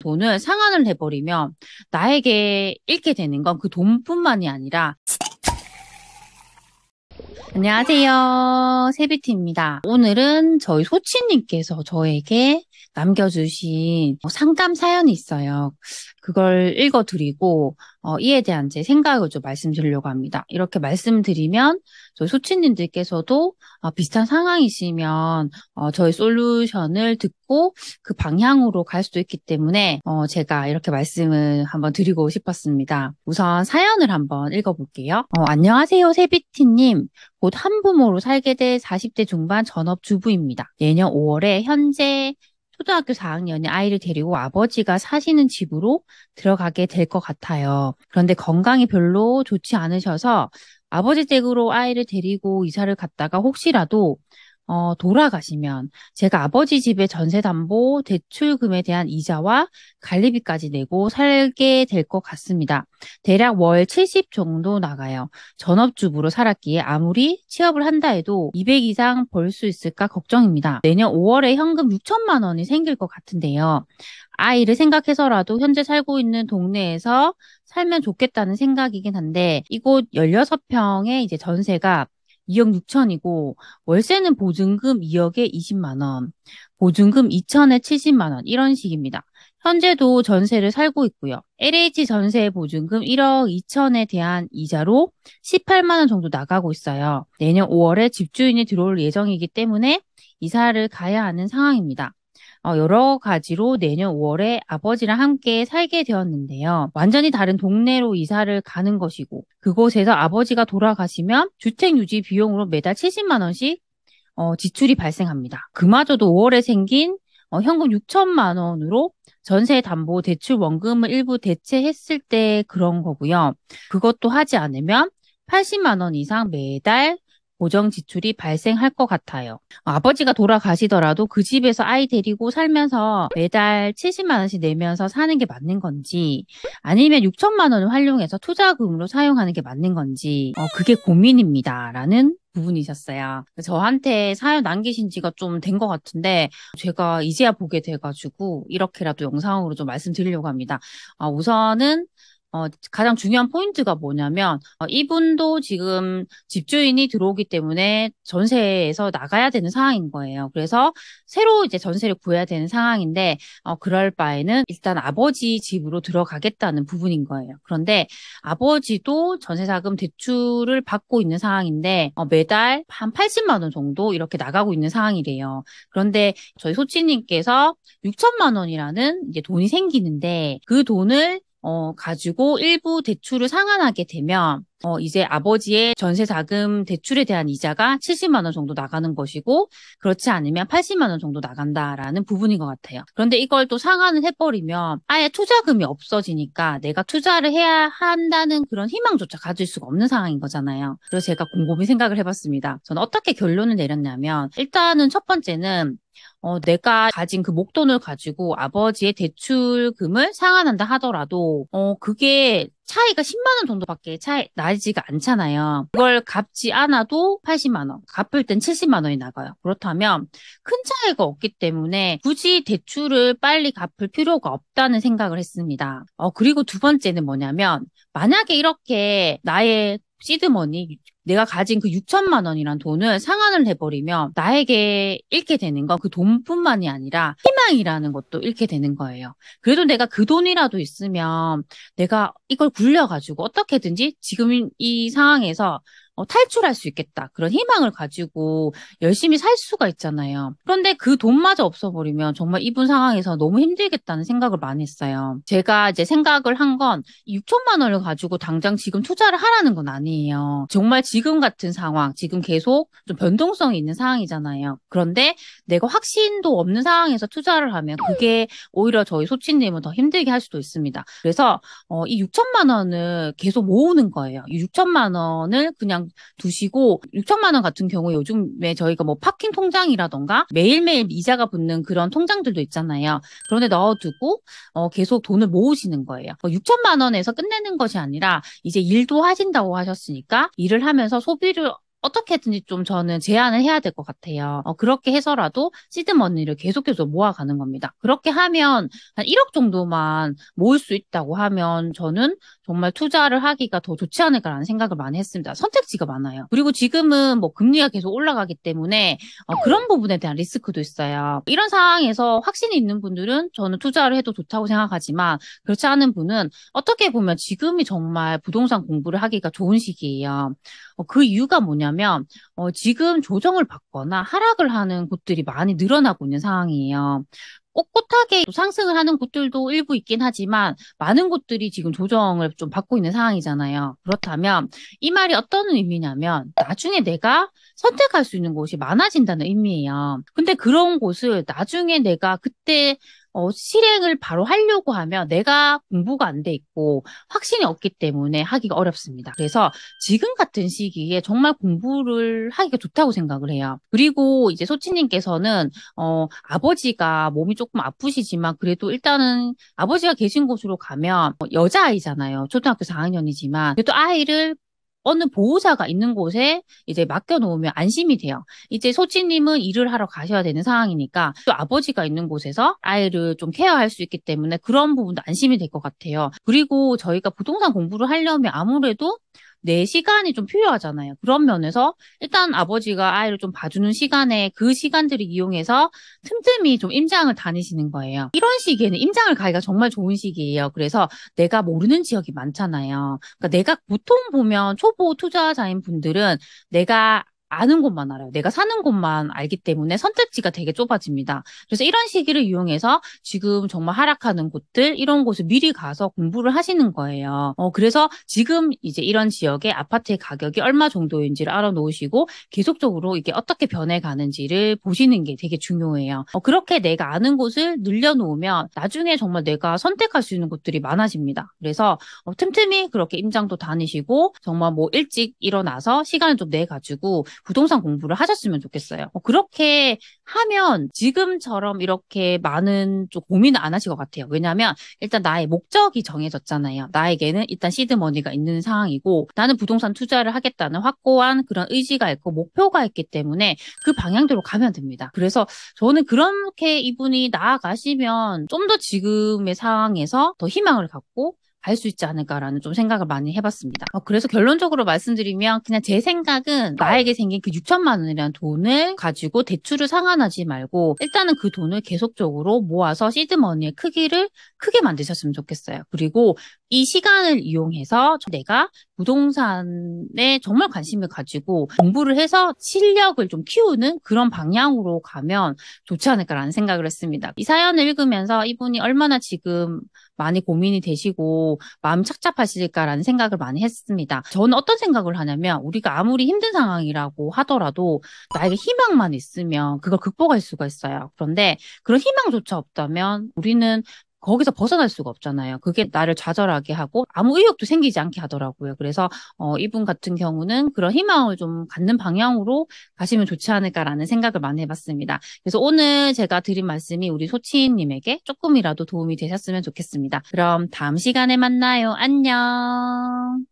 돈을 상환을 해버리면 나에게 잃게 되는 건 그 돈뿐만이 아니라 안녕하세요. 세비티입니다. 오늘은 저희 소치님께서 저에게 남겨주신 상담 사연이 있어요. 그걸 읽어드리고 이에 대한 제 생각을 좀 말씀드리려고 합니다. 이렇게 말씀드리면 저희 소치님들께서도 비슷한 상황이시면 저희 솔루션을 듣고 그 방향으로 갈 수도 있기 때문에 제가 이렇게 말씀을 한번 드리고 싶었습니다. 우선 사연을 한번 읽어볼게요. 안녕하세요, 세비티님. 곧 한부모로 살게 될 40대 중반 전업주부입니다. 내년 5월에 현재 초등학교 4학년의 아이를 데리고 아버지가 사시는 집으로 들어가게 될 것 같아요. 그런데 건강이 별로 좋지 않으셔서 아버지 댁으로 아이를 데리고 이사를 갔다가 혹시라도 돌아가시면 제가 아버지 집의 전세담보 대출금에 대한 이자와 관리비까지 내고 살게 될 것 같습니다. 대략 월 70 정도 나가요. 전업주부로 살았기에 아무리 취업을 한다 해도 200 이상 벌 수 있을까 걱정입니다. 내년 5월에 현금 6천만 원이 생길 것 같은데요. 아이를 생각해서라도 현재 살고 있는 동네에서 살면 좋겠다는 생각이긴 한데 이곳 16평의 이제 전세가 2억 6천이고 월세는 보증금 2억에 20만 원, 보증금 2천에 70만 원 이런 식입니다. 현재도 전세를 살고 있고요. LH 전세 보증금 1억 2천에 대한 이자로 18만 원 정도 나가고 있어요. 내년 5월에 집주인이 들어올 예정이기 때문에 이사를 가야 하는 상황입니다. 여러 가지로 내년 5월에 아버지랑 함께 살게 되었는데요. 완전히 다른 동네로 이사를 가는 것이고 그곳에서 아버지가 돌아가시면 주택 유지 비용으로 매달 70만 원씩 지출이 발생합니다. 그마저도 5월에 생긴 현금 6천만 원으로 전세 담보 대출 원금을 일부 대체했을 때 그런 거고요. 그것도 하지 않으면 80만 원 이상 매달 고정 지출이 발생할 것 같아요. 아버지가 돌아가시더라도 그 집에서 아이 데리고 살면서 매달 70만 원씩 내면서 사는 게 맞는 건지 아니면 6천만 원을 활용해서 투자금으로 사용하는 게 맞는 건지 그게 고민입니다. 라는 부분이셨어요. 저한테 사연 남기신 지가 좀 된 것 같은데 제가 이제야 보게 돼가지고 이렇게라도 영상으로 좀 말씀드리려고 합니다. 우선은 가장 중요한 포인트가 뭐냐면, 이분도 지금 집주인이 들어오기 때문에 전세에서 나가야 되는 상황인 거예요. 그래서 새로 이제 전세를 구해야 되는 상황인데, 그럴 바에는 일단 아버지 집으로 들어가겠다는 부분인 거예요. 그런데 아버지도 전세자금 대출을 받고 있는 상황인데, 매달 한 80만 원 정도 이렇게 나가고 있는 상황이래요. 그런데 저희 소치님께서 6천만 원이라는 이제 돈이 생기는데, 그 돈을 가지고 일부 대출을 상환하게 되면, 이제 아버지의 전세 자금 대출에 대한 이자가 70만 원 정도 나가는 것이고, 그렇지 않으면 80만 원 정도 나간다라는 부분인 것 같아요. 그런데 이걸 또 상환을 해버리면 아예 투자금이 없어지니까 내가 투자를 해야 한다는 그런 희망조차 가질 수가 없는 상황인 거잖아요. 그래서 제가 곰곰이 생각을 해봤습니다. 저는 어떻게 결론을 내렸냐면, 일단은 첫 번째는 내가 가진 그 목돈을 가지고 아버지의 대출금을 상환한다 하더라도, 그게 차이가 10만 원 정도밖에 나지가 않잖아요. 그걸 갚지 않아도 80만 원, 갚을 땐 70만 원이 나가요. 그렇다면 큰 차이가 없기 때문에 굳이 대출을 빨리 갚을 필요가 없다는 생각을 했습니다. 그리고 두 번째는 뭐냐면, 만약에 이렇게 나의 시드머니, 내가 가진 그 6천만 원이란 돈을 상환을 해버리면 나에게 잃게 되는 건 그 돈뿐만이 아니라 희망이라는 것도 잃게 되는 거예요. 그래도 내가 그 돈이라도 있으면 내가 이걸 굴려가지고 어떻게든지 지금 이 상황에서 탈출할 수 있겠다. 그런 희망을 가지고 열심히 살 수가 있잖아요. 그런데 그 돈마저 없어버리면 정말 이분 상황에서 너무 힘들겠다는 생각을 많이 했어요. 제가 이제 생각을 한 건 6천만 원을 가지고 당장 지금 투자를 하라는 건 아니에요. 정말 지금 같은 상황, 지금 계속 좀 변동성이 있는 상황이잖아요. 그런데 내가 확신도 없는 상황에서 투자를 하면 그게 오히려 저희 소치님은 더 힘들게 할 수도 있습니다. 그래서 이 6천만 원을 계속 모으는 거예요. 이 6천만 원을 그냥 두시고 6천만 원 같은 경우에 요즘에 저희가 뭐 파킹 통장이라던가 매일매일 이자가 붙는 그런 통장들도 있잖아요. 그런데 넣어두고 계속 돈을 모으시는 거예요. 6천만 원에서 끝내는 것이 아니라 이제 일도 하신다고 하셨으니까 일을 하면서 소비를 어떻게든지 좀 저는 제한을 해야 될 것 같아요. 그렇게 해서라도 시드머니를 계속해서 모아가는 겁니다. 그렇게 하면 한 1억 정도만 모을 수 있다고 하면 저는 정말 투자를 하기가 더 좋지 않을까라는 생각을 많이 했습니다. 선택지가 많아요. 그리고 지금은 뭐 금리가 계속 올라가기 때문에 그런 부분에 대한 리스크도 있어요. 이런 상황에서 확신이 있는 분들은 저는 투자를 해도 좋다고 생각하지만 그렇지 않은 분은 어떻게 보면 지금이 정말 부동산 공부를 하기가 좋은 시기예요. 그 이유가 뭐냐면 지금 조정을 받거나 하락을 하는 곳들이 많이 늘어나고 있는 상황이에요. 꼿꼿하게 상승을 하는 곳들도 일부 있긴 하지만 많은 곳들이 지금 조정을 좀 받고 있는 상황이잖아요. 그렇다면 이 말이 어떤 의미냐면 나중에 내가 선택할 수 있는 곳이 많아진다는 의미예요. 근데 그런 곳을 나중에 내가 그때 실행을 바로 하려고 하면 내가 공부가 안 돼 있고 확신이 없기 때문에 하기가 어렵습니다. 그래서 지금 같은 시기에 정말 공부를 하기가 좋다고 생각을 해요. 그리고 이제 소치님께서는 아버지가 몸이 조금 아프시지만 그래도 일단은 아버지가 계신 곳으로 가면 여자아이잖아요. 초등학교 4학년이지만 그래도 아이를 어느 보호자가 있는 곳에 이제 맡겨놓으면 안심이 돼요. 이제 소치님은 일을 하러 가셔야 되는 상황이니까 또 아버지가 있는 곳에서 아이를 좀 케어할 수 있기 때문에 그런 부분도 안심이 될 것 같아요. 그리고 저희가 부동산 공부를 하려면 아무래도 내 시간이 좀 필요하잖아요. 그런 면에서 일단 아버지가 아이를 좀 봐주는 시간에 그 시간들을 이용해서 틈틈이 좀 임장을 다니시는 거예요. 이런 시기에는 임장을 가기가 정말 좋은 시기예요. 그래서 내가 모르는 지역이 많잖아요. 그러니까 내가 보통 보면 초보 투자자인 분들은 내가 아는 곳만 알아요. 내가 사는 곳만 알기 때문에 선택지가 되게 좁아집니다. 그래서 이런 시기를 이용해서 지금 정말 하락하는 곳들, 이런 곳을 미리 가서 공부를 하시는 거예요. 그래서 지금 이제 이런 지역의 아파트의 가격이 얼마 정도인지를 알아놓으시고 계속적으로 이게 어떻게 변해가는지를 보시는 게 되게 중요해요. 그렇게 내가 아는 곳을 늘려놓으면 나중에 정말 내가 선택할 수 있는 곳들이 많아집니다. 그래서 틈틈이 그렇게 임장도 다니시고 정말 뭐 일찍 일어나서 시간을 좀 내가지고 부동산 공부를 하셨으면 좋겠어요. 그렇게 하면 지금처럼 이렇게 많은 좀 고민을 안 하실 것 같아요. 왜냐하면 일단 나의 목적이 정해졌잖아요. 나에게는 일단 시드머니가 있는 상황이고 나는 부동산 투자를 하겠다는 확고한 그런 의지가 있고 목표가 있기 때문에 그 방향대로 가면 됩니다. 그래서 저는 그렇게 이분이 나아가시면 좀 더 지금의 상황에서 더 희망을 갖고 갈 수 있지 않을까라는 좀 생각을 많이 해봤습니다. 그래서 결론적으로 말씀드리면 그냥 제 생각은 나에게 생긴 그 6천만 원이라는 돈을 가지고 대출을 상환하지 말고 일단은 그 돈을 계속적으로 모아서 시드머니의 크기를 크게 만드셨으면 좋겠어요. 그리고 이 시간을 이용해서 내가 부동산에 정말 관심을 가지고 공부를 해서 실력을 좀 키우는 그런 방향으로 가면 좋지 않을까라는 생각을 했습니다. 이 사연을 읽으면서 이분이 얼마나 지금 많이 고민이 되시고 마음 착잡하실까라는 생각을 많이 했습니다. 저는 어떤 생각을 하냐면 우리가 아무리 힘든 상황이라고 하더라도 나에게 희망만 있으면 그걸 극복할 수가 있어요. 그런데 그런 희망조차 없다면 우리는 거기서 벗어날 수가 없잖아요. 그게 나를 좌절하게 하고 아무 의욕도 생기지 않게 하더라고요. 그래서 이분 같은 경우는 그런 희망을 좀 갖는 방향으로 가시면 좋지 않을까라는 생각을 많이 해봤습니다. 그래서 오늘 제가 드린 말씀이 우리 소치님에게 조금이라도 도움이 되셨으면 좋겠습니다. 그럼 다음 시간에 만나요. 안녕.